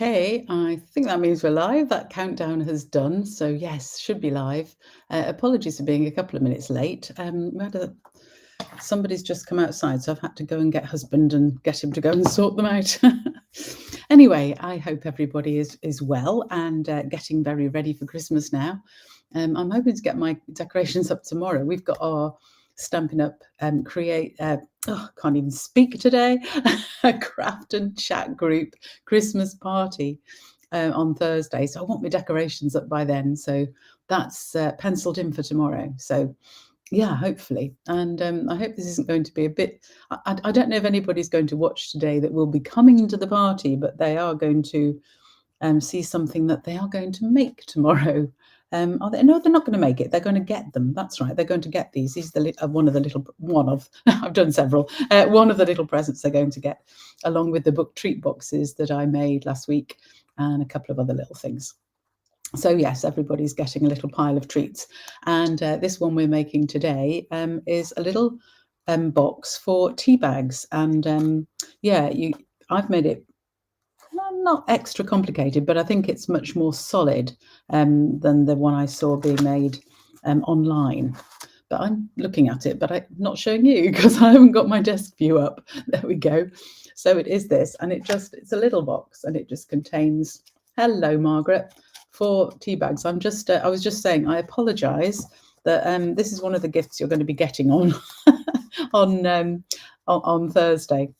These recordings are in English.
Okay, I think that means we're live. That countdown has done. So yes, should be live. Apologies for being a couple of minutes late. Somebody's just come outside, so I've had to go and get husband and get him to go and sort them out. Anyway, I hope everybody is well and getting very ready for Christmas now. I'm hoping to get my decorations up tomorrow. We've got our Stampin' Up! Can't even speak today, a craft and chat group Christmas party on Thursday. So I want my decorations up by then. So that's penciled in for tomorrow. So yeah, hopefully. And I hope this isn't going to be a bit... I don't know if anybody's going to watch today that will be coming to the party, but they are going to see something that they are going to make tomorrow. No, they're not going to make it. They're going to get them. That's right. They're going to get these. These are one of I've done several. One of the little presents they're going to get, along with the book treat boxes that I made last week and a couple of other little things. So yes, everybody's getting a little pile of treats. And this one we're making today is a little box for tea bags. And I've made it not extra complicated, but I think it's much more solid than the one I saw being made online. But I'm looking at it, but I'm not showing you because I haven't got my desk view up. There we go. So it is this, and it's a little box, and it just contains, hello, Margaret, 4 tea bags. I was just saying, I apologise that this is one of the gifts you're going to be getting on on Thursday.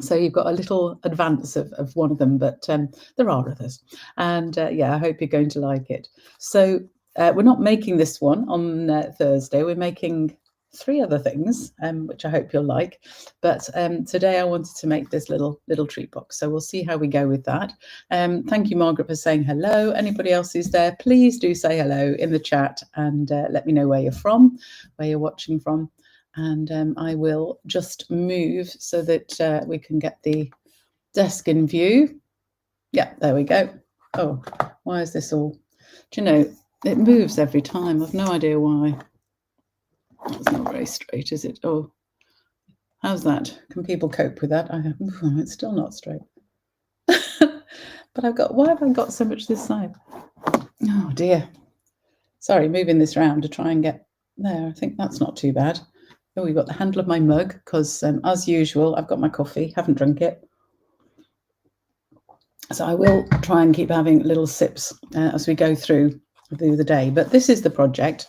So you've got a little advance of one of them, but there are others. And I hope you're going to like it. So we're not making this one on Thursday. We're making 3 other things, which I hope you'll like. But today I wanted to make this little treat box. So we'll see how we go with that. Thank you, Margaret, for saying hello. Anybody else who's there, please do say hello in the chat and let me know where you're from, where you're watching from. And I will just move so that we can get the desk in view. Yeah, there we go. Oh, why is this all... Do you know, it moves every time. I've no idea why. It's not very straight, is it? Oh, how's that? Can people cope with that? It's still not straight. But why have I got so much this side? Oh dear. Sorry, moving this around to try and get there. I think that's not too bad. Oh, we've got the handle of my mug because, as usual, I've got my coffee, haven't drunk it. So I will try and keep having little sips as we go through the day. But this is the project.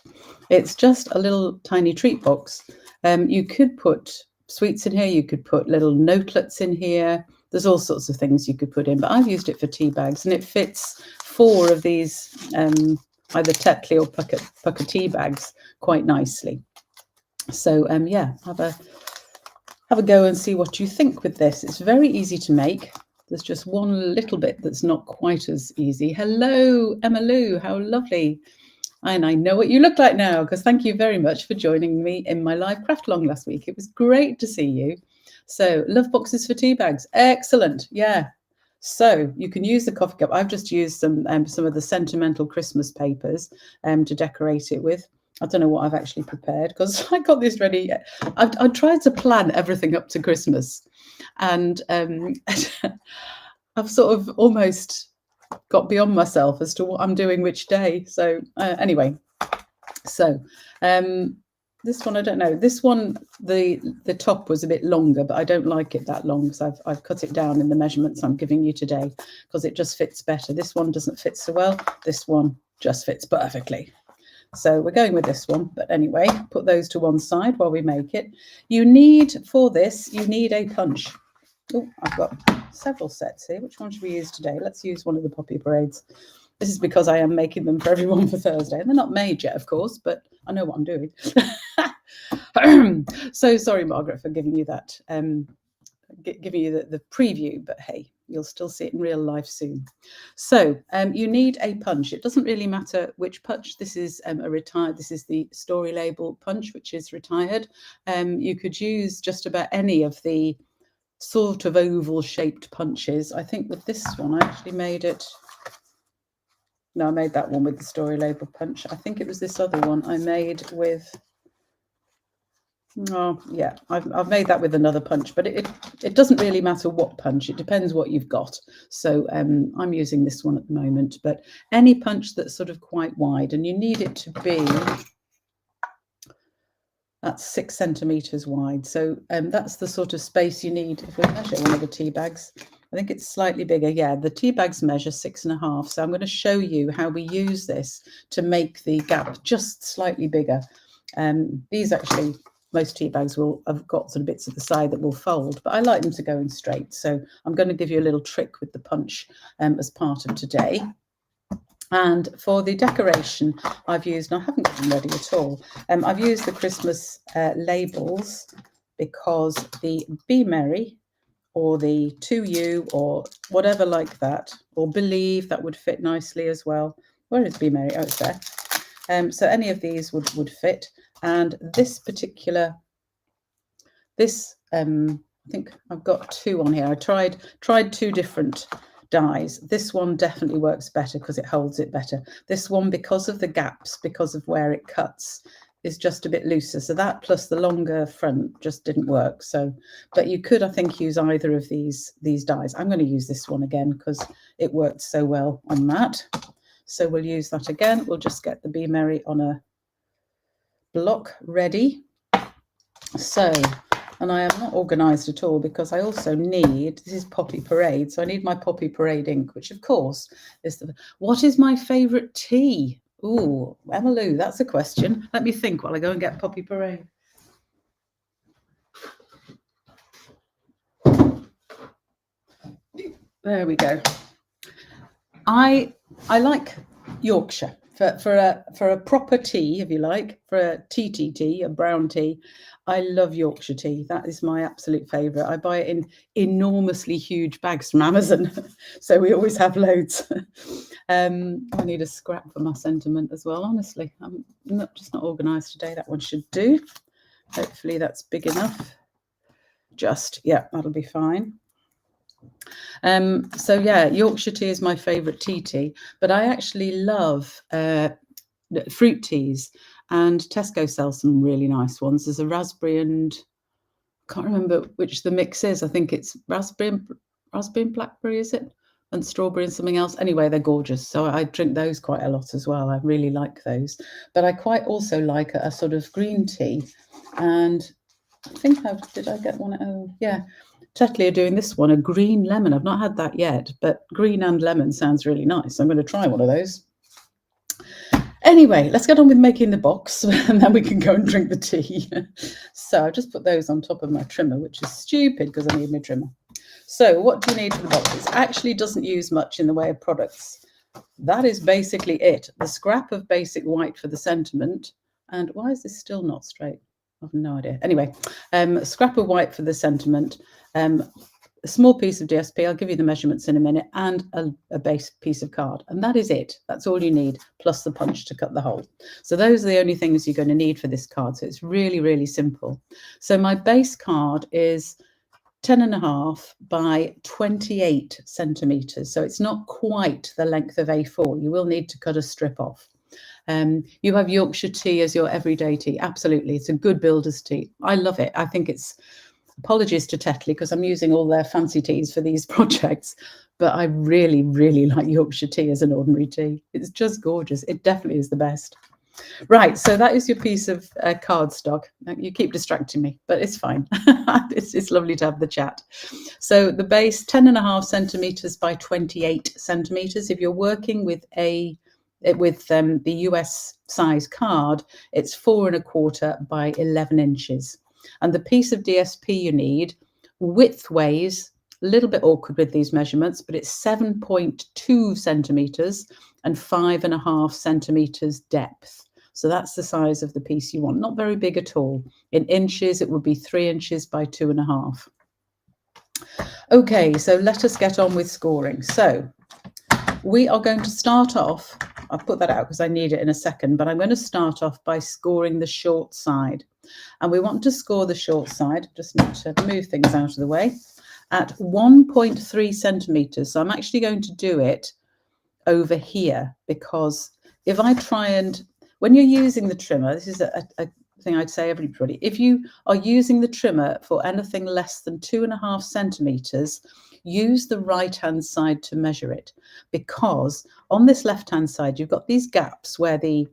It's just a little tiny treat box. You could put sweets in here. You could put little notelets in here. There's all sorts of things you could put in. But I've used it for tea bags, and it fits 4 of these either Tetley or Pucker tea bags quite nicely. So have a go and see what you think with this. It's very easy to make. There's just one little bit that's not quite as easy. Hello, Emma Lou, how lovely. And I know what you look like now, because thank you very much for joining me in my live Craftalong last week. It was great to see you. So love boxes for tea bags. Excellent. Yeah. So you can use the coffee cup. I've just used some of the sentimental Christmas papers to decorate it with. I don't know what I've actually prepared because I got this ready. I tried to plan everything up to Christmas, and I've sort of almost got beyond myself as to what I'm doing which day. So anyway, so this one, I don't know. This one, the top was a bit longer, but I don't like it that long, so I've cut it down in the measurements I'm giving you today because it just fits better. This one doesn't fit so well. This one just fits perfectly. So we're going with this one, but anyway, put those to one side while we make it. For this, you need a punch. Oh, I've got several sets here. Which one should we use today? Let's use one of the poppy parades. This is because I am making them for everyone for Thursday. And they're not made yet, of course, but I know what I'm doing. So sorry, Margaret, for giving you that, giving you the preview, but hey, you'll still see it in real life soon. So you need a punch. It doesn't really matter which punch. This is this is the story label punch, which is retired. You could use just about any of the sort of oval shaped punches. I think with this one, I actually made it. No, I made that one with the story label punch. I think it was this other one I made with Oh, yeah, I've made that with another punch, but it doesn't really matter what punch. It depends what you've got. So I'm using this one at the moment, but any punch that's sort of quite wide, and you need it to be, that's 6 centimeters wide. So that's the sort of space you need. If we measure one of the tea bags, I think it's slightly bigger. Yeah, the tea bags measure 6.5. So I'm going to show you how we use this to make the gap just slightly bigger. These actually, most tea bags will have got sort of bits at the side that will fold, but I like them to go in straight. So I'm going to give you a little trick with the punch as part of today. And for the decoration, I've used, and I haven't got them ready at all, I've used the Christmas labels because the Be Merry or the To You or whatever like that, or Believe, that would fit nicely as well. Where is Be Merry? Oh, it's there. So any of these would fit. And this particular, I think I've got 2 on here. I tried 2 different dies. This one definitely works better because it holds it better. This one, because of the gaps, because of where it cuts, is just a bit looser. So that plus the longer front just didn't work. So, but you could, I think, use either of these dies. I'm going to use this one again because it worked so well on that. So we'll use that again. We'll just get the Be Merry on a block ready. So, and I am not organised at all because I also need, this is Poppy Parade, so I need my Poppy Parade ink, which of course is what is my favourite tea? Ooh, Emma Lou, that's a question. Let me think while I go and get Poppy Parade. There we go. I like Yorkshire for a proper tea, if you like, for a tea, a brown tea. I love Yorkshire tea. That is my absolute favourite. I buy it in enormously huge bags from Amazon, so we always have loads. I need a scrap for my sentiment as well. Honestly, I'm just not organised today. That one should do. Hopefully that's big enough. Yeah, that'll be fine. So yeah, Yorkshire tea is my favourite tea, but I actually love fruit teas, and Tesco sells some really nice ones. There's a raspberry and can't remember which the mix is. I think it's raspberry and blackberry, is it? And strawberry and something else. Anyway, they're gorgeous. So I drink those quite a lot as well. I really like those. But I quite also like a sort of green tea. And I think did I get one? Oh, yeah. Tetley are doing this one, a green lemon. I've not had that yet, but green and lemon sounds really nice. I'm going to try one of those. Anyway, let's get on with making the box and then we can go and drink the tea. So I've just put those on top of my trimmer, which is stupid because I need my trimmer. So what do you need for the box? It actually doesn't use much in the way of products. That is basically it. The scrap of basic white for the sentiment. And why is this still not straight? I've no idea. Anyway, scrap of white for the sentiment, a small piece of DSP, I'll give you the measurements in a minute, and a base piece of card. And that is it. That's all you need, plus the punch to cut the hole. So those are the only things you're going to need for this card. So it's really, really simple. So my base card is 10.5 by 28 centimetres. So it's not quite the length of A4. You will need to cut a strip off. You have Yorkshire tea as your everyday tea. Absolutely. It's a good builder's tea. I love it. I think it's, apologies to Tetley because I'm using all their fancy teas for these projects, but I really, really like Yorkshire tea as an ordinary tea. It's just gorgeous. It definitely is the best. Right, so that is your piece of cardstock. You keep distracting me, but it's fine. It's lovely to have the chat. So the base, 10.5 centimetres by 28 centimetres. If you're working with the US size card, it's 4.25 by 11 inches. And the piece of DSP you need, width-wise, a little bit awkward with these measurements, but it's 7.2 centimetres and 5.5 centimetres depth. So that's the size of the piece you want. Not very big at all. In inches, it would be 3 inches by 2.5. Okay, so let us get on with scoring. So we are going to start off, I'll put that out because I need it in a second, but I'm going to start off by scoring the short side. And we want to score the short side, just need to move things out of the way, at 1.3 centimetres. So I'm actually going to do it over here because if I try and, when you're using the trimmer, this is a thing I'd say everybody, if you are using the trimmer for anything less than 2.5 centimetres, use the right-hand side to measure it, because on this left-hand side, you've got these gaps where the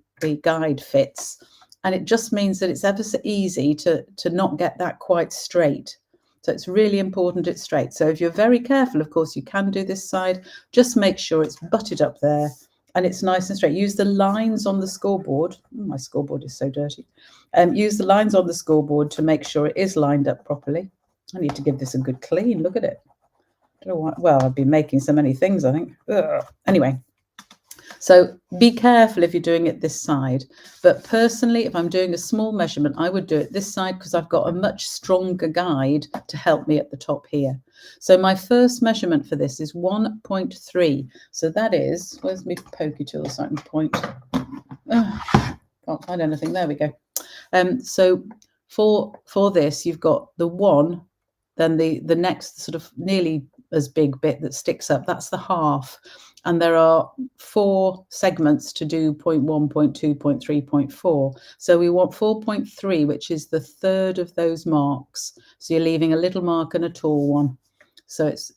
guide fits, and it just means that it's ever so easy to not get that quite straight. So it's really important it's straight. So if you're very careful, of course, you can do this side, just make sure it's butted up there and it's nice and straight. Use the lines on the scoreboard. Oh, my scoreboard is so dirty. Use the lines on the scoreboard to make sure it is lined up properly. I need to give this a good clean. Look at it. I don't know why. Well, I've been making so many things, I think. Ugh. Anyway, so be careful if you're doing it this side. But personally, if I'm doing a small measurement, I would do it this side because I've got a much stronger guide to help me at the top here. So my first measurement for this is 1.3. So that is, where's my pokey tool so I can point? Can't find anything. There we go. So for this, you've got the 1, then the next sort of nearly as big bit that sticks up, that's the half. And there are 4 segments to do 0.1, 0.2, 0.3, 0.4. So we want 4.3, which is the third of those marks. So you're leaving a little mark and a tall one. So it's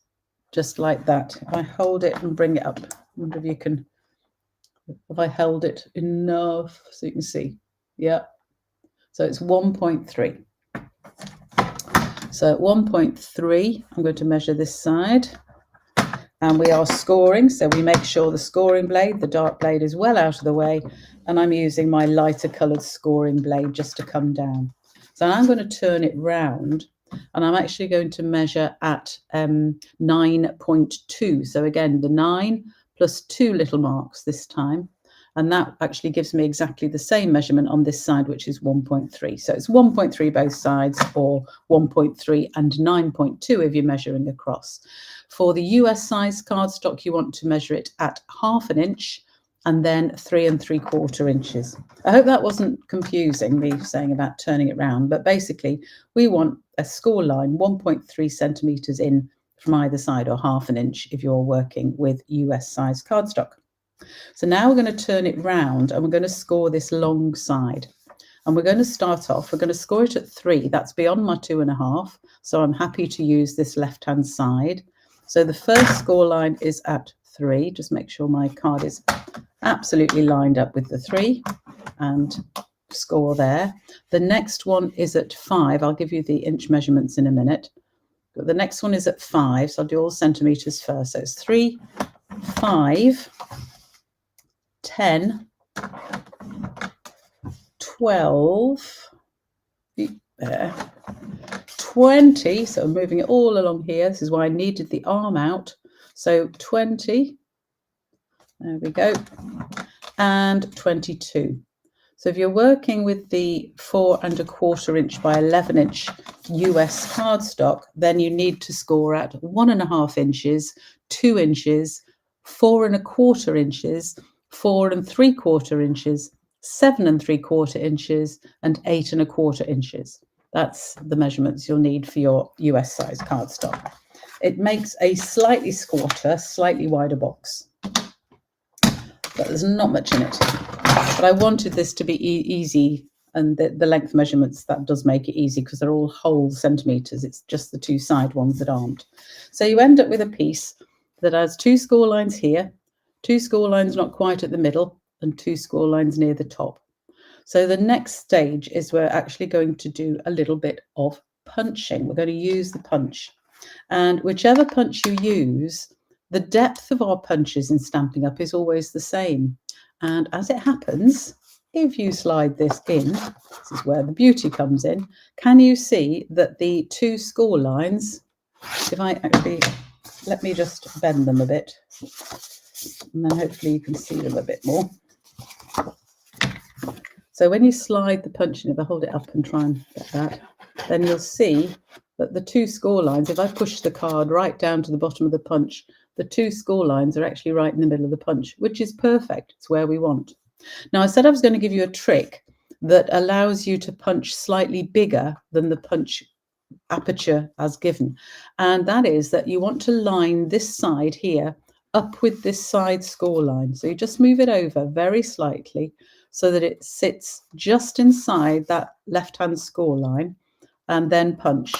just like that. If I hold it and bring it up, I wonder if you can, have I held it enough so you can see? Yeah. So it's 1.3. So at 1.3, I'm going to measure this side. And we are scoring, so we make sure the scoring blade, the dark blade, is well out of the way, and I'm using my lighter coloured scoring blade just to come down. So I'm going to turn it round, and I'm actually going to measure at 9.2. So again, the 9 plus 2 little marks this time, and that actually gives me exactly the same measurement on this side, which is 1.3. So it's 1.3 both sides, or 1.3 and 9.2 if you're measuring across. For the US size cardstock, you want to measure it at 1/2 inch and then 3 3/4 inches. I hope that wasn't confusing, me saying about turning it round, but basically we want a score line 1.3 centimetres in from either side, or 1/2 inch if you're working with US size cardstock. So now we're going to turn it round and we're going to score this long side. And we're going to start off, we're going to score it at 3. That's beyond my 2.5. So I'm happy to use this left-hand side. So the first score line is at 3. Just make sure my card is absolutely lined up with the 3 and score there. The next one is at 5. I'll give you the inch measurements in a minute. But the next one is at 5. So I'll do all centimetres first. So it's 3, 5, 10, 12, 20. So I'm moving it all along here. This is why I needed the arm out. So 20, there we go, and 22. So if you're working with the 4 1/4 inch by 11 inch US cardstock, then you need to score at 1.5 inches, 2 inches, 4 1/4 inches, 4 3/4 inches, 7 3/4 inches, and 8 1/4 inches. That's the measurements you'll need for your US size cardstock. It makes a slightly squatter, slightly wider box, but there's not much in it. But I wanted this to be easy, and the length measurements, that does make it easy because they're all whole centimetres. It's just the 2 side ones that aren't. So you end up with a piece that has 2 score lines here, 2 score lines not quite at the middle, and 2 score lines near the top. So the next stage is we're actually going to do a little bit of punching. We're going to use the punch. And whichever punch you use, the depth of our punches in Stampin' Up! Is always the same. And as it happens, if you slide this in, this is where the beauty comes in, can you see that the 2 score lines, if I actually, let me just bend them a bit, and then hopefully you can see them a bit more. So when you slide the punch in, if I hold it up and try and get that, then you'll see that the 2 score lines, if I push the card right down to the bottom of the punch, the 2 score lines are actually right in the middle of the punch, which is perfect. It's where we want. Now, I said I was going to give you a trick that allows you to punch slightly bigger than the punch aperture as given. And that is that you want to line this side here up with this side score line. So you just move it over very slightly so that it sits just inside that left-hand score line, and then punch.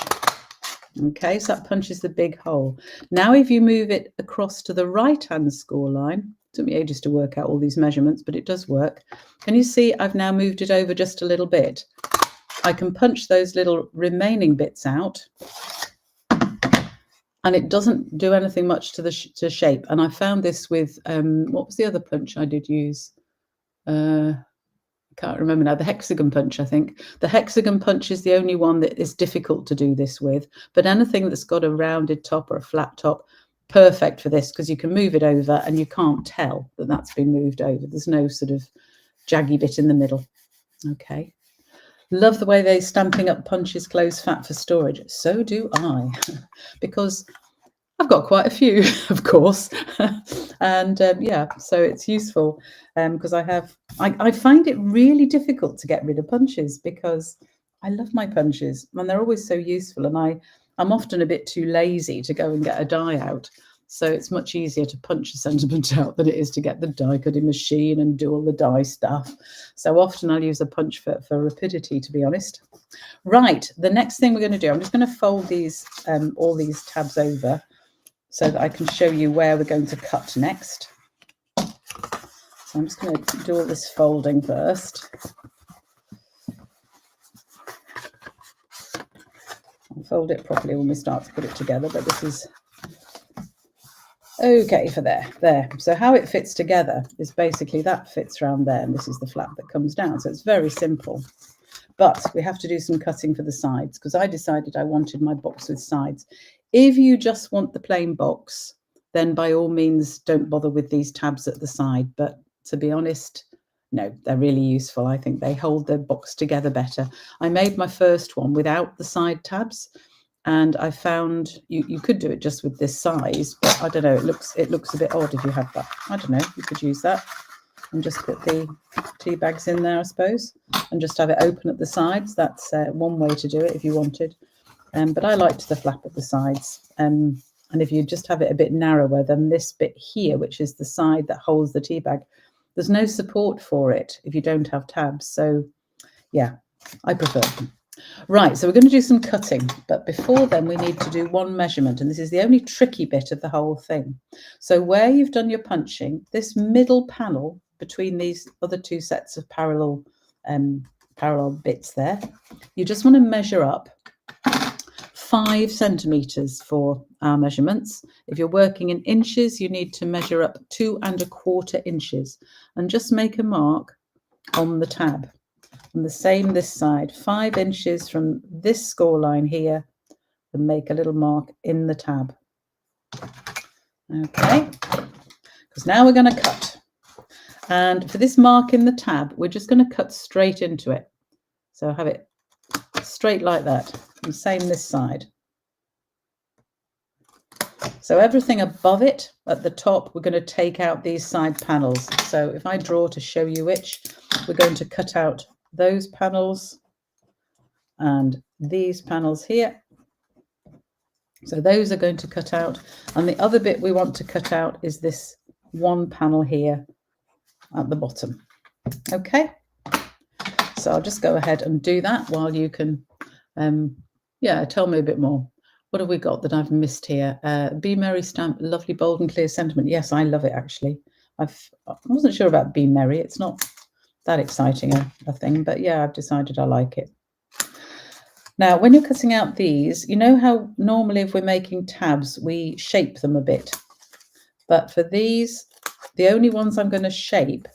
Okay, so that punches the big hole. Now if you move it across to the right-hand score line, it took me ages to work out all these measurements, but it does work. Can you see I've now moved it over just a little bit? I can punch those little remaining bits out, and it doesn't do anything much to the shape. And I found this with, what was the other punch I did use? Can't remember now, the hexagon punch, I think. The hexagon punch is the only one that is difficult to do this with, but anything that's got a rounded top or a flat top, perfect for this, because you can move it over and you can't tell that that's been moved over. There's no sort of jaggy bit in the middle. Okay. Love the way they're Stampin' Up punches clothes fat for storage. So do I, because I've got quite a few, of course, and yeah, so it's useful because I find it really difficult to get rid of punches because I love my punches and they're always so useful, and I'm often a bit too lazy to go and get a die out. So it's much easier to punch a sentiment out than it is to get the die cutting machine and do all the die stuff. So often I'll use a punch for rapidity, to be honest. Right, the next thing we're going to do, I'm just going to fold these all these tabs over, so that I can show you where we're going to cut next. So I'm just going to do all this folding first. I'll fold it properly when we start to put it together, but this is okay for there. So how it fits together is basically that fits around there, and this is the flap that comes down. So it's very simple. But we have to do some cutting for the sides, because I decided I wanted my box with sides. If you just want the plain box, then by all means don't bother with these tabs at the side. But to be honest, no, they're really useful. I think they hold the box together better. I made my first one without the side tabs, and I found you could do it just with this size, but I don't know, it looks a bit odd if you have that. I don't know, you could use that and just put the tea bags in there, I suppose, and just have it open at the sides. That's one way to do it if you wanted. But I liked the flap at the sides. And if you just have it a bit narrower than this bit here, which is the side that holds the tea bag, there's no support for it if you don't have tabs. So yeah, I prefer them. Right, so we're going to do some cutting, but before then we need to do one measurement, and this is the only tricky bit of the whole thing. So where you've done your punching, this middle panel between these other two sets of parallel bits there, you just want to measure up 5 centimeters for our measurements. If you're working in inches, you need to measure up 2 1/4 inches, and just make a mark on the tab. And the same this side, 5 inches from this score line here, and make a little mark in the tab. Okay, because now we're going to cut. And for this mark in the tab, we're just going to cut straight into it. So have it straight like that, and same this side. So everything above it at the top, we're going to take out these side panels. So if I draw to show you which, we're going to cut out those panels and these panels here. So those are going to cut out, and the other bit we want to cut out is this one panel here at the bottom. Okay, so I'll just go ahead and do that while you can tell me a bit more. What have we got that I've missed here? Be Merry stamp, lovely, bold and clear sentiment. Yes, I love it actually. I wasn't sure about Be Merry. It's not that exciting a thing, but yeah, I've decided I like it. Now, when you're cutting out these, you know how normally if we're making tabs, we shape them a bit. But for these, the only ones I'm going to shape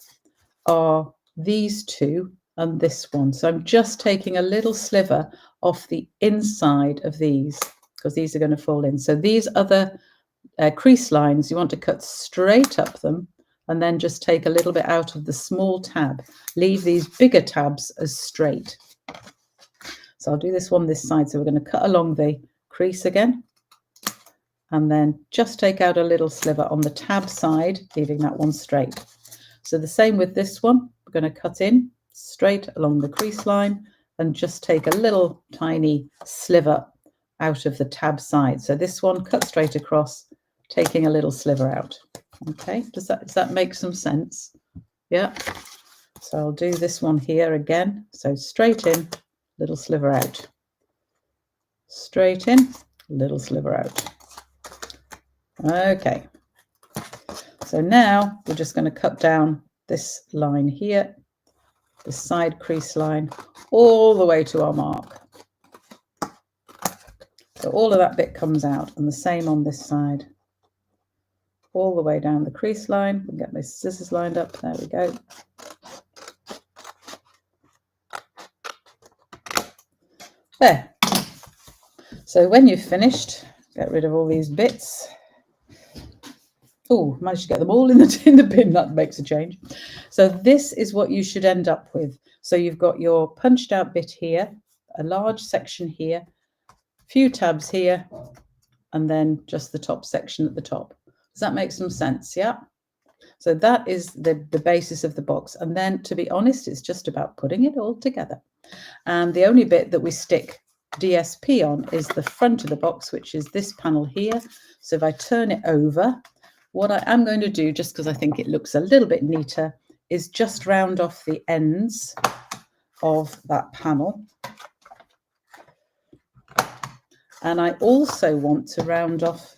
are these two and this one. So I'm just taking a little sliver off the inside of these, because these are going to fall in. So these other crease lines, you want to cut straight up them, and then just take a little bit out of the small tab. Leave these bigger tabs as straight. So I'll do this one this side. So we're going to cut along the crease again, and then just take out a little sliver on the tab side, leaving that one straight. So the same with this one. We're going to cut in straight along the crease line and just take a little tiny sliver out of the tab side. So this one, cut straight across, taking a little sliver out. Okay, does that make some sense? Yeah. So I'll do this one here again. So straight in, little sliver out. Straight in, little sliver out. Okay. So now we're just going to cut down this line here, the side crease line, all the way to our mark. So all of that bit comes out, and the same on this side. All the way down the crease line. We'll get my scissors lined up. There we go. There. So when you've finished, get rid of all these bits. Oh, managed to get them all in the bin. That makes a change. So this is what you should end up with. So you've got your punched out bit here, a large section here, a few tabs here, and then just the top section at the top. Does that make some sense? Yeah. So that is the basis of the box. And then, to be honest, it's just about putting it all together. And the only bit that we stick DSP on is the front of the box, which is this panel here. So if I turn it over, what I am going to do, just because I think it looks a little bit neater, is just round off the ends of that panel. And I also want to round off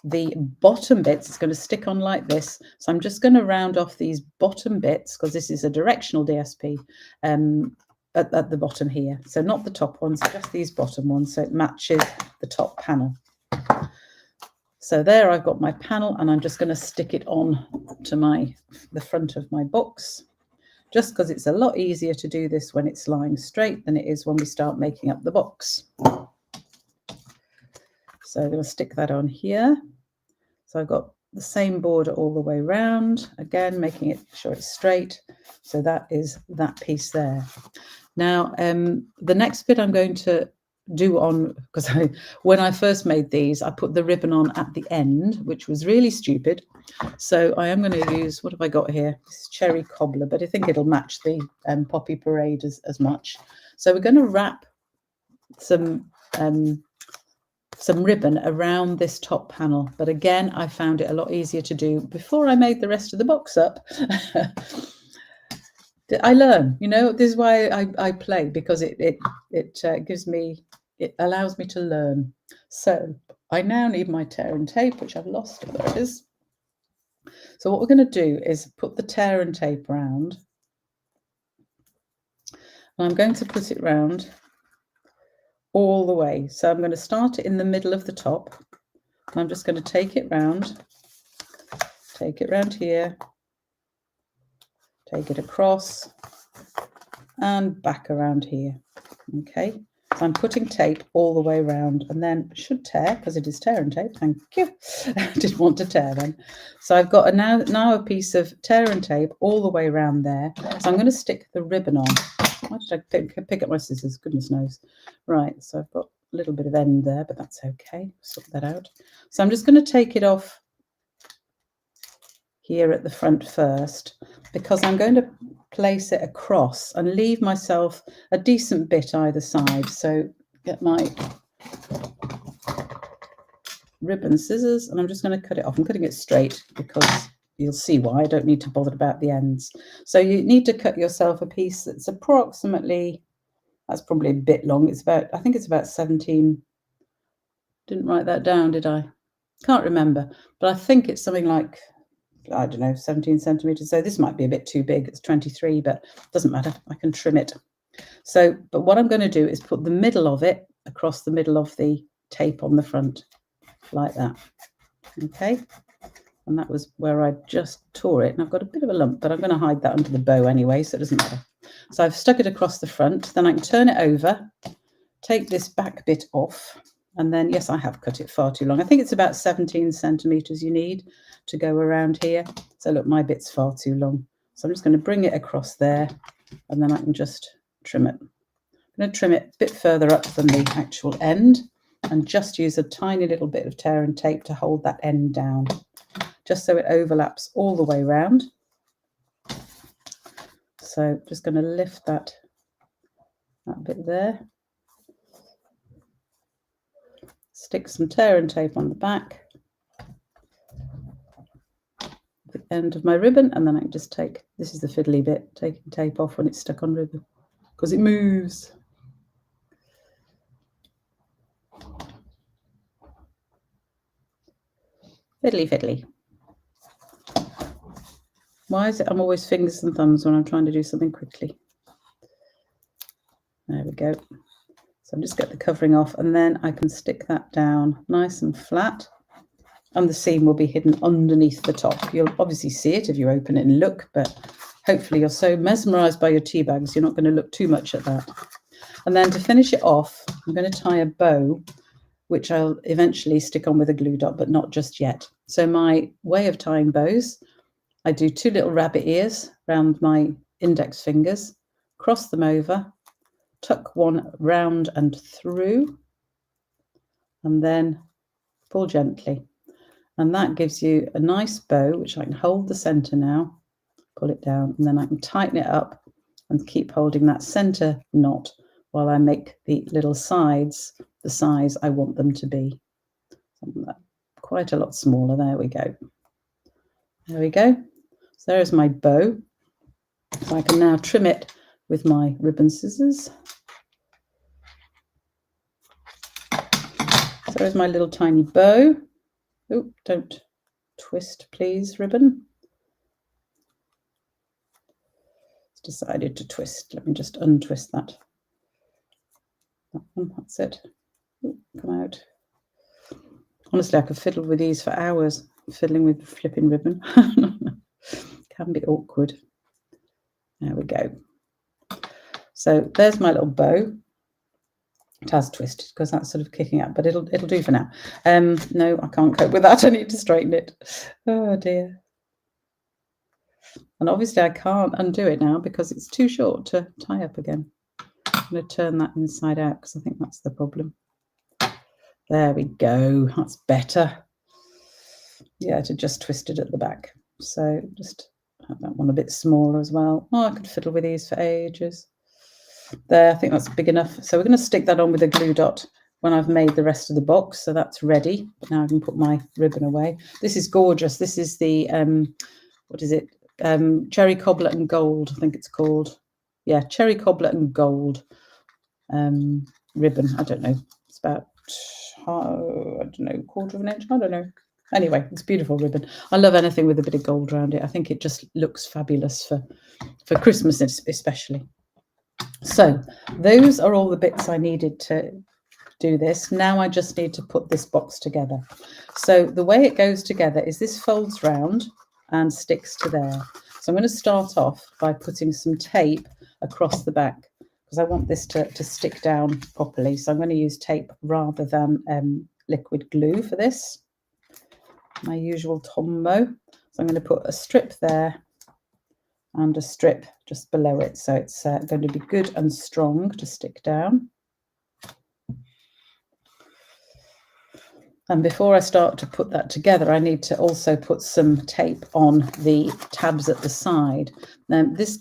the bottom bits. It's going to stick on like this. So I'm just going to round off these bottom bits, because this is a directional DSP at the bottom here. So not the top ones, just these bottom ones. So it matches the top panel. So there I've got my panel, and I'm just going to stick it on to the front of my box, just because it's a lot easier to do this when it's lying straight than it is when we start making up the box. So I'm going to stick that on here. So I've got the same border all the way around, again, making it sure it's straight. So that is that piece there. Now, the next bit I'm going to do on, because when I first made these, I put the ribbon on at the end, which was really stupid. So I am going to use, what have I got here? This is cherry cobbler, but I think it'll match the poppy parade as much. So we're going to wrap some ribbon around this top panel. But again, I found it a lot easier to do before I made the rest of the box up. I learn, this is why I play, because it allows me to learn. So I now need my tear and tape, which I've lost. There it is. So what we're going to do is put the tear and tape round. And I'm going to put it round all the way. So I'm going to start it in the middle of the top. And I'm just going to take it round here, take it across and back around here. Okay, so I'm putting tape all the way around, and then should tear, because it is tear and tape. Thank you. I didn't want to tear then. So I've got now a piece of tear and tape all the way around there. So I'm going to stick the ribbon on. Why did I pick up my scissors? Goodness knows. Right, so I've got a little bit of end there, but that's okay. Sort that out. So I'm just going to take it off here at the front first, because I'm going to place it across and leave myself a decent bit either side. So get my ribbon scissors, and I'm just going to cut it off. I'm cutting it straight because you'll see why. I don't need to bother about the ends. So you need to cut yourself a piece that's approximately, that's probably a bit long. It's about, I think it's about 17. Didn't write that down, did I? Can't remember, but I think it's something like, I don't know, 17 centimeters. So this might be a bit too big. It's 23, but it doesn't matter. I can trim it. So, but what I'm going to do is put the middle of it across the middle of the tape on the front, like that. Okay. And that was where I just tore it. And I've got a bit of a lump, but I'm going to hide that under the bow anyway, so it doesn't matter. So I've stuck it across the front. Then I can turn it over, take this back bit off. And then, yes, I have cut it far too long. I think it's about 17 centimeters you need to go around here. So look, my bit's far too long. So I'm just going to bring it across there, and then I can just trim it. I'm going to trim it a bit further up than the actual end, and just use a tiny little bit of tear and tape to hold that end down, just so it overlaps all the way around. So just going to lift that bit there. Stick some tear and tape on the back. the end of my ribbon, and then I can just take, this is the fiddly bit, taking tape off when it's stuck on ribbon, because it moves. Fiddly, fiddly. Why is it I'm always fingers and thumbs when I'm trying to do something quickly? There we go. So I'm just get the covering off, and then I can stick that down nice and flat, and the seam will be hidden underneath the top. You'll obviously see it if you open it and look, but hopefully you're so mesmerized by your tea bags, you're not going to look too much at that. And then to finish it off, I'm going to tie a bow, which I'll eventually stick on with a glue dot, but not just yet. So my way of tying bows, I do 2 little rabbit ears around my index fingers, cross them over, tuck one round and through, and then pull gently. And that gives you a nice bow, which I can hold the center now, pull it down, and then I can tighten it up and keep holding that center knot while I make the little sides the size I want them to be. Quite a lot smaller. There we go. There we go. So there's my bow. So I can now trim it with my ribbon scissors. So there's my little tiny bow. Oh, don't twist, please, ribbon. It's decided to twist. Let me just untwist that. That one, that's it. Ooh, come out. Honestly, I could fiddle with these for hours, fiddling with the flipping ribbon. Can be awkward. There we go. So there's my little bow. It has twisted because that's sort of kicking up, but it'll do for now. No, I can't cope with that. I need to straighten it. Oh dear. And obviously I can't undo it now because it's too short to tie up again. I'm going to turn that inside out because I think that's the problem. There we go. That's better. Yeah, to just twist it at the back. So just have that one a bit smaller as well. Oh, I could fiddle with these for ages. There, I think that's big enough. So we're going to stick that on with a glue dot when I've made the rest of the box. So that's ready. Now I can put my ribbon away. This is gorgeous. This is the, what is it? Cherry Cobbler and Gold, I think it's called. Yeah, Cherry Cobbler and Gold ribbon. I don't know. It's about, I don't know, 1/4 of an inch. I don't know. Anyway, it's beautiful ribbon. I love anything with a bit of gold around it. I think it just looks fabulous for Christmas especially. So those are all the bits I needed to do this. Now I just need to put this box together. So the way it goes together is this folds round and sticks to there. So I'm going to start off by putting some tape across the back because I want this to stick down properly. So I'm going to use tape rather than liquid glue for this. My usual Tombow. So I'm going to put a strip there and a strip just below it. So it's going to be good and strong to stick down. And before I start to put that together, I need to also put some tape on the tabs at the side. Now, this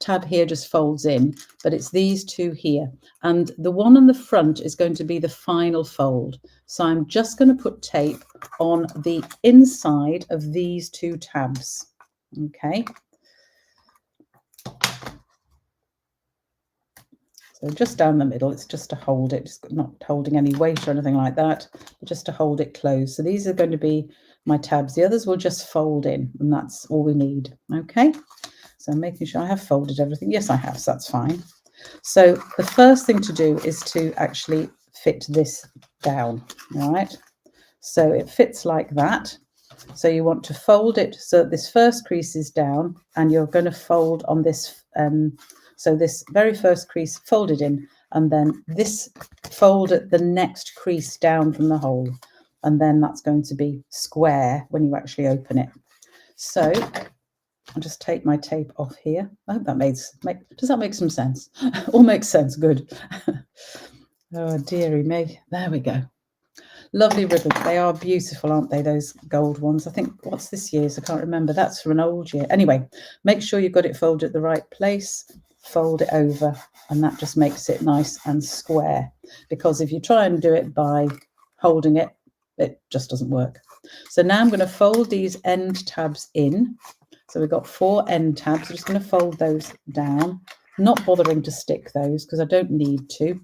tab here just folds in, but it's these two here. And the one on the front is going to be the final fold. So I'm just going to put tape on the inside of these two tabs. Okay. So just down the middle, it's just to hold it, just not holding any weight or anything like that, but just to hold it closed. So these are going to be my tabs. The others will just fold in, and that's all we need. Okay, so I'm making sure I have folded everything. Yes, I have, so that's fine. So the first thing to do is to actually fit this down. All right, so it fits like that. So you want to fold it so that this first crease is down, and you're going to fold on this so this very first crease folded in, and then this fold at the next crease down from the hole, and then that's going to be square when you actually open it. So I'll just take my tape off here. I hope that does that make some sense? All makes sense, good. Oh dearie me, there we go. Lovely ribbons. They are beautiful, aren't they, those gold ones? I think, what's this year's? I can't remember. That's from an old year. Anyway, make sure you've got it folded at the right place. Fold it over, and that just makes it nice and square. Because if you try and do it by holding it, it just doesn't work. So now I'm going to fold these end tabs in. So we've got 4 end tabs. I'm just going to fold those down, not bothering to stick those because I don't need to.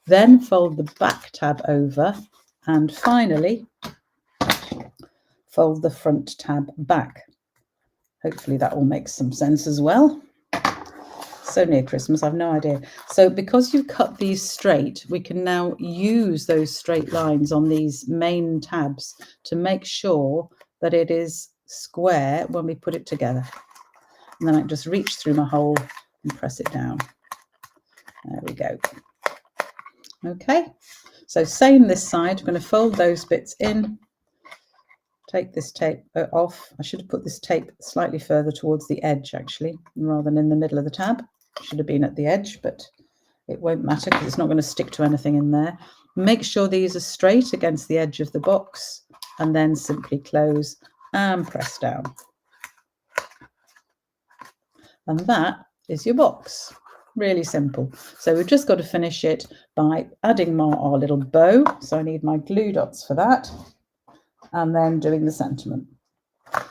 Then fold the back tab over, and finally fold the front tab back. Hopefully that all makes some sense as well. So near Christmas, I've no idea. So because you've cut these straight, we can now use those straight lines on these main tabs to make sure that it is square when we put it together. And then I just reach through my hole and press it down. There we go. Okay, so same this side. I'm going to fold those bits in. Take this tape off. I should have put this tape slightly further towards the edge, actually, rather than in the middle of the tab. Should have been at the edge, but it won't matter because it's not going to stick to anything in there. Make sure these are straight against the edge of the box, and then simply close and press down. And that is your box. Really simple. So we've just got to finish it by adding our little bow. So I need my glue dots for that, and then doing the sentiment.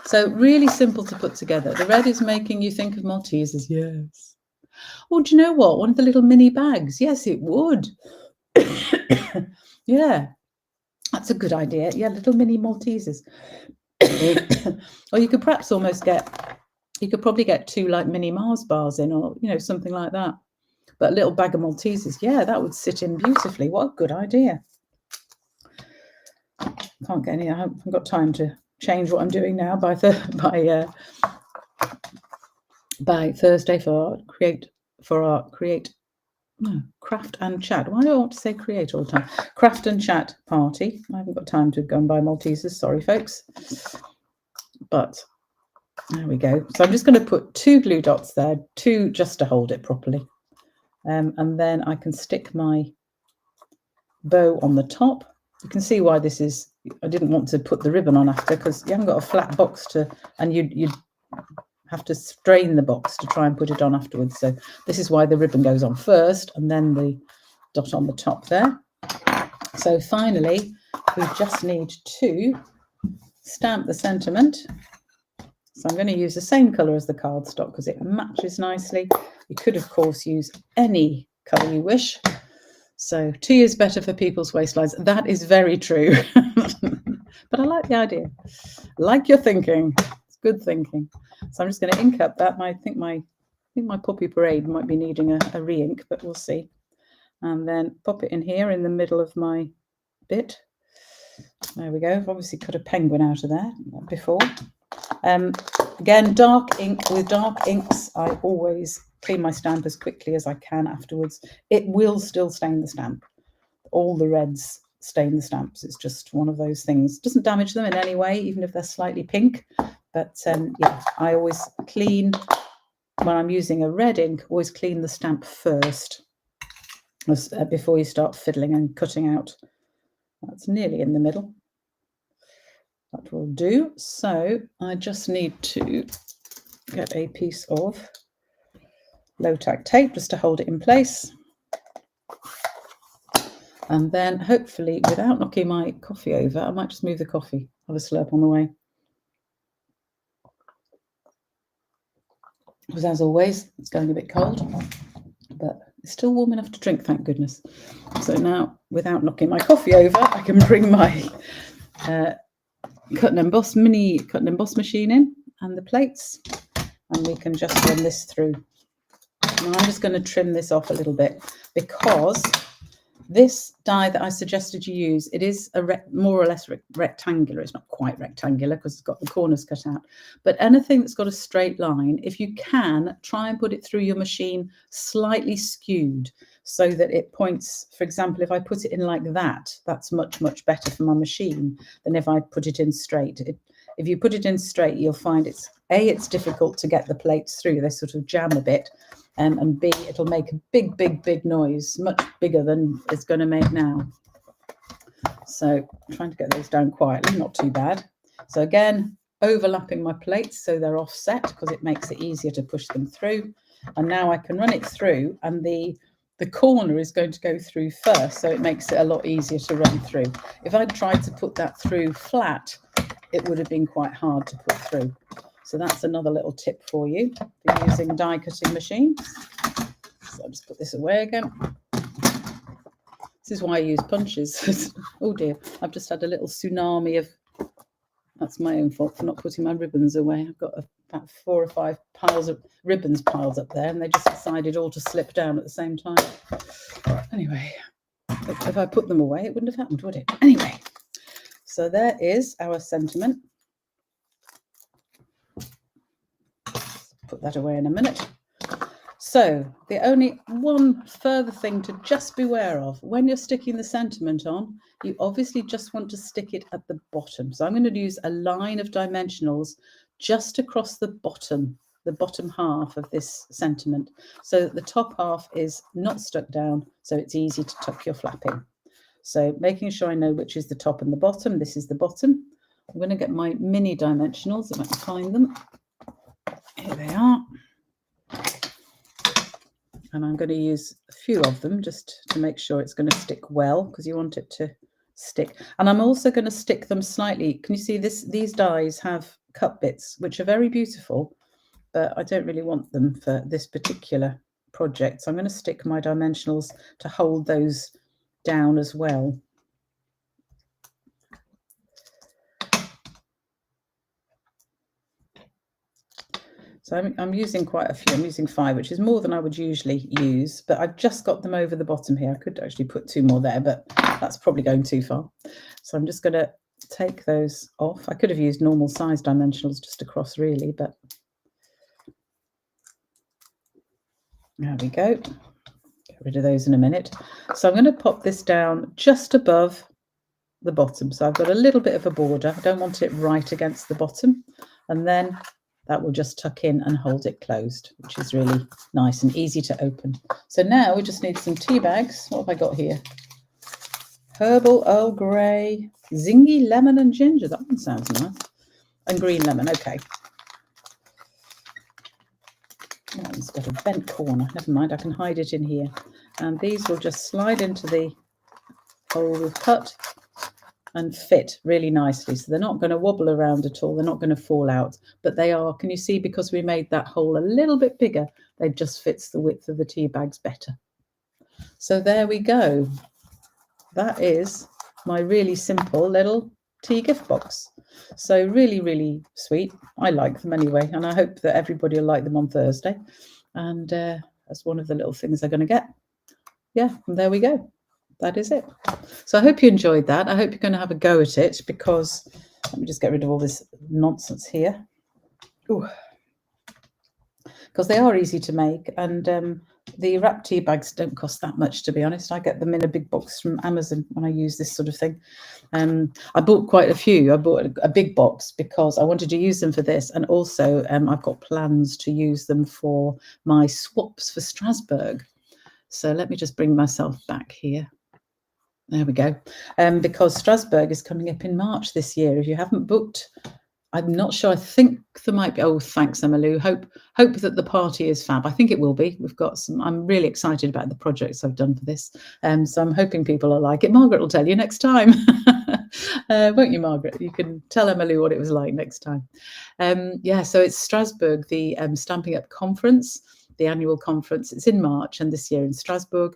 So really simple to put together. The red is making you think of Maltesers. Yes. Oh, do you know what? One of the little mini bags. Yes, it would. Yeah, that's a good idea. Yeah, little mini Maltesers. Or you could perhaps almost get, you could probably get 2 like mini Mars bars in, or, you know, something like that. But a little bag of Maltesers, yeah, that would sit in beautifully. What a good idea. Can't get any, I haven't got time to change what I'm doing now by Thursday for our craft and chat. Why do I want to say create all the time? Craft and chat party. I haven't got time to go and buy Maltesers. Sorry, folks. But there we go. So I'm just going to put 2 glue dots there, 2 just to hold it properly. And then I can stick my bow on the top. You can see why this is, I didn't want to put the ribbon on after, because you haven't got a flat box to, and you'd have to strain the box to try and put it on afterwards. So this is why the ribbon goes on first and then the dot on the top there. So finally, we just need to stamp the sentiment. So I'm going to use the same colour as the cardstock because it matches nicely. You could, of course, use any colour you wish. So 2 is better for people's waistlines. That is very true. But I like the idea. I like your thinking. It's good thinking. So I'm just going to ink up that. I think my Poppy Parade might be needing a re-ink, but we'll see. And then pop it in here in the middle of my bit. There we go. I've obviously cut a penguin out of there before. Again, dark ink. With dark inks, I always clean my stamp as quickly as I can afterwards. It will still stain the stamp. All the reds stain the stamps. It's just one of those things. It doesn't damage them in any way, even if they're slightly pink. But yeah, I always clean, when I'm using a red ink, always clean the stamp first before you start fiddling and cutting out. That's nearly in the middle. That will do. So I just need to get a piece of low-tack tape just to hold it in place. And then hopefully, without knocking my coffee over, I might just move the coffee, have a slurp on the way. Because as always, it's going a bit cold, but it's still warm enough to drink, thank goodness. So now, without knocking my coffee over, I can bring my cut and emboss machine in and the plates, and we can just run this through. Now I'm just going to trim this off a little bit, because this die that I suggested you use, it is more or less rectangular. It's not quite rectangular because it's got the corners cut out. But anything that's got a straight line, if you can, try and put it through your machine slightly skewed so that it points. For example, if I put it in like that, that's much, much better for my machine than if I put it in straight. If you put it in straight, you'll find it's difficult to get the plates through. They sort of jam a bit. And B, it'll make a big, big, big noise, much bigger than it's going to make now. So I'm trying to get those down quietly, not too bad. So again, overlapping my plates so they're offset, because it makes it easier to push them through. And now I can run it through, and the corner is going to go through first, so it makes it a lot easier to run through. If I tried to put that through flat, it would have been quite hard to put through. So that's another little tip for you for using die cutting machines. So I'll just put this away again. This is why I use punches. Oh dear, I've just had a little tsunami of, that's my own fault for not putting my ribbons away. I've got about 4 or 5 piles of ribbons piled up there, and they just decided all to slip down at the same time. Anyway, if I put them away, it wouldn't have happened, would it? Anyway, so there is our sentiment. Put that away in a minute. So the only one further thing to just beware of when you're sticking the sentiment on, you obviously just want to stick it at the bottom. So I'm going to use a line of dimensionals just across the bottom half of this sentiment, so that the top half is not stuck down, so it's easy to tuck your flap in. So making sure I know which is the top and the bottom. This is the bottom. I'm going to get my mini dimensionals if I can find them. Here they are. And I'm going to use a few of them just to make sure it's going to stick well, because you want it to stick. And I'm also going to stick them slightly. Can you see this? These dies have cut bits, which are very beautiful, but I don't really want them for this particular project. So I'm going to stick my dimensionals to hold those down as well. So I'm using quite a few. I'm using 5, which is more than I would usually use, but I've just got them over the bottom here. I could actually put 2 more there, but that's probably going too far. So I'm just going to take those off. I could have used normal size dimensionals just across really, but there we go. Get rid of those in a minute. So I'm going to pop this down just above the bottom. So I've got a little bit of a border. I don't want it right against the bottom. And then that will just tuck in and hold it closed, which is really nice and easy to open. So now we just need some tea bags. What have I got here? Herbal Earl Grey, zingy lemon and ginger. That one sounds nice. And green lemon. Okay. That one's got a bent corner. Never mind, I can hide it in here. And these will just slide into the hole we've cut and fit really nicely. So they're not going to wobble around at all. They're not going to fall out, but they are, can you see, because we made that hole a little bit bigger, they just fits the width of the tea bags better. So there we go. That is my really simple little tea gift box. So really, really sweet. I like them anyway, and I hope that everybody will like them on Thursday. And that's one of the little things they're going to get. Yeah, and there we go. That is it. So I hope you enjoyed that. I hope you're going to have a go at it, because let me just get rid of all this nonsense here. Ooh. Because they are easy to make, and the wrap tea bags don't cost that much, to be honest. I get them in a big box from Amazon when I use this sort of thing. I bought quite a few. I bought a big box because I wanted to use them for this, and also I've got plans to use them for my swaps for Strasbourg. So let me just bring myself back here. There we go. Because Strasbourg is coming up in March this year. If you haven't booked, I'm not sure. I think there might be. Oh, thanks, Emma-Lou. Hope that the party is fab. I think it will be. We've got some. I'm really excited about the projects I've done for this. So I'm hoping people will like it. Margaret will tell you next time, won't you, Margaret? You can tell Emma-Lou what it was like next time. Yeah. So it's Strasbourg, the Stamping Up conference, the annual conference. It's in March, and this year in Strasbourg.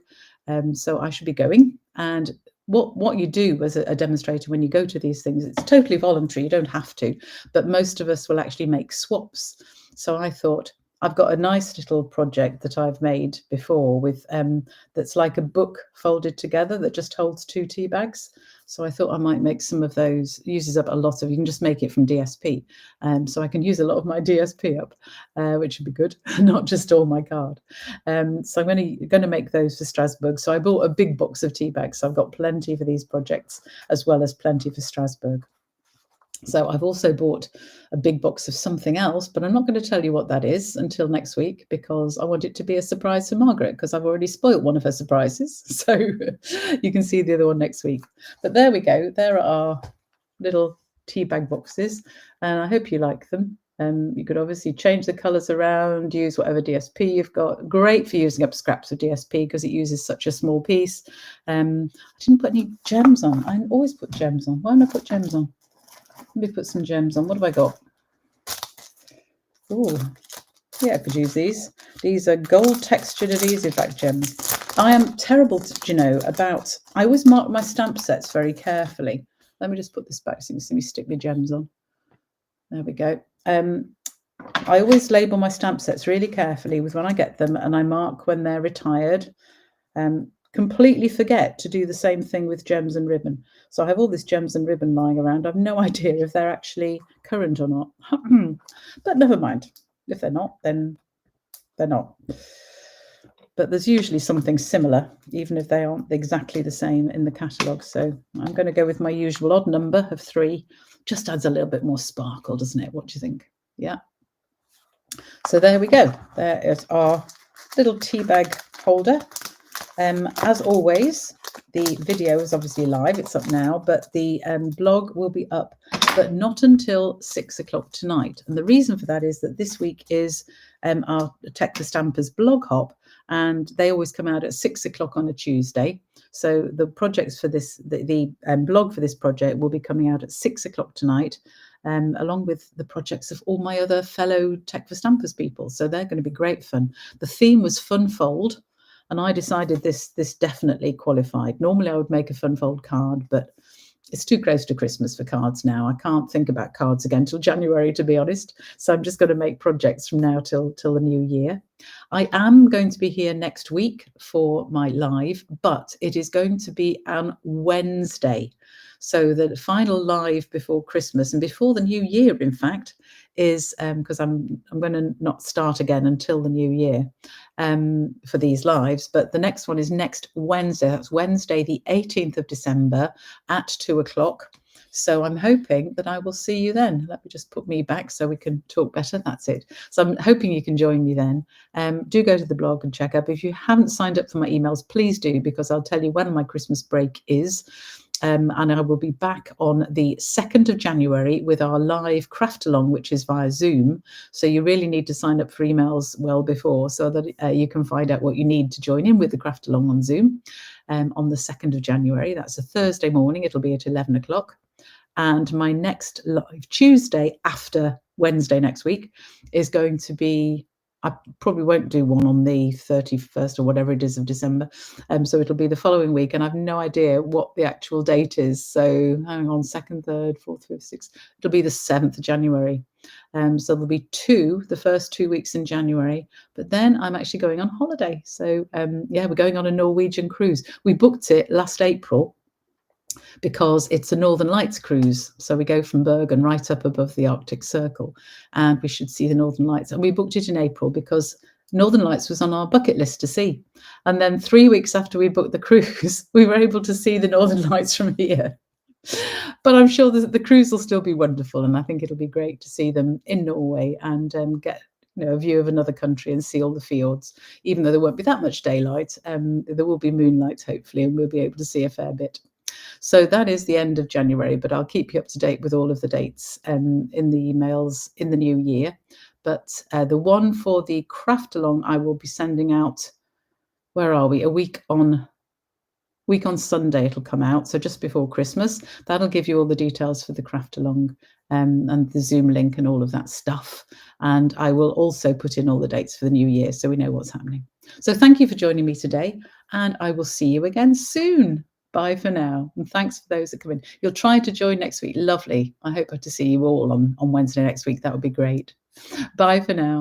So I should be going. And what you do as a demonstrator when you go to these things, it's totally voluntary. You don't have to, but most of us will actually make swaps. So I thought, I've got a nice little project that I've made before with that's like a book folded together that just holds 2 tea bags. So I thought I might make some of those. Uses up a lot of, you can just make it from DSP. So I can use a lot of my DSP up, which would be good, not just all my card. So I'm going to make those for Strasbourg. So I bought a big box of tea bags. So I've got plenty for these projects, as well as plenty for Strasbourg. So I've also bought a big box of something else, but I'm not going to tell you what that is until next week, because I want it to be a surprise for Margaret, because I've already spoilt one of her surprises. So you can see the other one next week. But there we go. There are our little tea bag boxes, and I hope you like them. You could obviously change the colours around, use whatever DSP you've got. Great for using up scraps of DSP because it uses such a small piece. I didn't put any gems on. I always put gems on. Why didn't I put gems on? Let me put some gems on. What have I got? Oh, yeah, I could use these. These are gold textured adhesive back gems. I am terrible, about... I always mark my stamp sets very carefully. Let me just put this back so you can see me stick my gems on. There we go. I always label my stamp sets really carefully with when I get them, and I mark when they're retired. Completely forget to do the same thing with gems and ribbon. So I have all this gems and ribbon lying around. I've no idea if they're actually current or not. But never mind. If they're not, then they're not. But there's usually something similar, even if they aren't exactly the same in the catalogue. So I'm going to go with my usual odd number of 3. Just adds a little bit more sparkle, doesn't it? What do you think? Yeah. So there we go. There is our little tea bag holder. As always, the video is obviously live. It's up now, but the blog will be up, but not until 6 o'clock tonight. And the reason for that is that this week is our Tech for Stampers blog hop, and they always come out at 6 o'clock on a Tuesday. So the projects for this, the blog for this project will be coming out at 6 o'clock tonight, along with the projects of all my other fellow Tech for Stampers people. So they're going to be great fun. The theme was Fun Fold, and I decided this definitely qualified. Normally I would make a Fun Fold card, but it's too close to Christmas for cards now. I can't think about cards again till January, to be honest. So I'm just going to make projects from now till the new year. I am going to be here next week for my live, but it is going to be on Wednesday. So the final live before Christmas and before the new year, in fact, is because I'm going to not start again until the new year for these lives. But the next one is next Wednesday. That's Wednesday, the 18th of December at 2 o'clock. So I'm hoping that I will see you then. Let me just put me back so we can talk better. That's it. So I'm hoping you can join me then. Do go to the blog and check up. If you haven't signed up for my emails, please do, because I'll tell you when my Christmas break is. And I will be back on the 2nd of January with our live Craftalong, which is via Zoom. So you really need to sign up for emails well before so that you can find out what you need to join in with the Craftalong on Zoom on the 2nd of January. That's a Thursday morning. It'll be at 11 o'clock. And my next live Tuesday after Wednesday next week is going to be... I probably won't do one on the 31st or whatever it is of December. So it'll be the following week, and I've no idea what the actual date is. So hang on, 2nd, 3rd, 4th, 5th, 6th. It'll be the 7th of January. So there'll be the first 2 weeks in January. But then I'm actually going on holiday. So yeah, we're going on a Norwegian cruise. We booked it last April, because it's a Northern Lights cruise. So we go from Bergen right up above the Arctic Circle, and we should see the Northern Lights. And we booked it in April because Northern Lights was on our bucket list to see. And then 3 weeks after we booked the cruise, we were able to see the Northern Lights from here. But I'm sure that the cruise will still be wonderful, and I think it'll be great to see them in Norway and get a view of another country and see all the fjords. Even though there won't be that much daylight, there will be moonlight, hopefully, and we'll be able to see a fair bit. So that is the end of January, but I'll keep you up to date with all of the dates in the emails in the new year. But the one for the Craftalong I will be sending out, where are we? A week on Sunday it'll come out, so just before Christmas. That'll give you all the details for the Craftalong and the Zoom link and all of that stuff. And I will also put in all the dates for the new year so we know what's happening. So thank you for joining me today, and I will see you again soon. Bye for now, and thanks for those that come in. You'll try to join next week. Lovely. I hope to see you all on Wednesday next week. That would be great. Bye for now.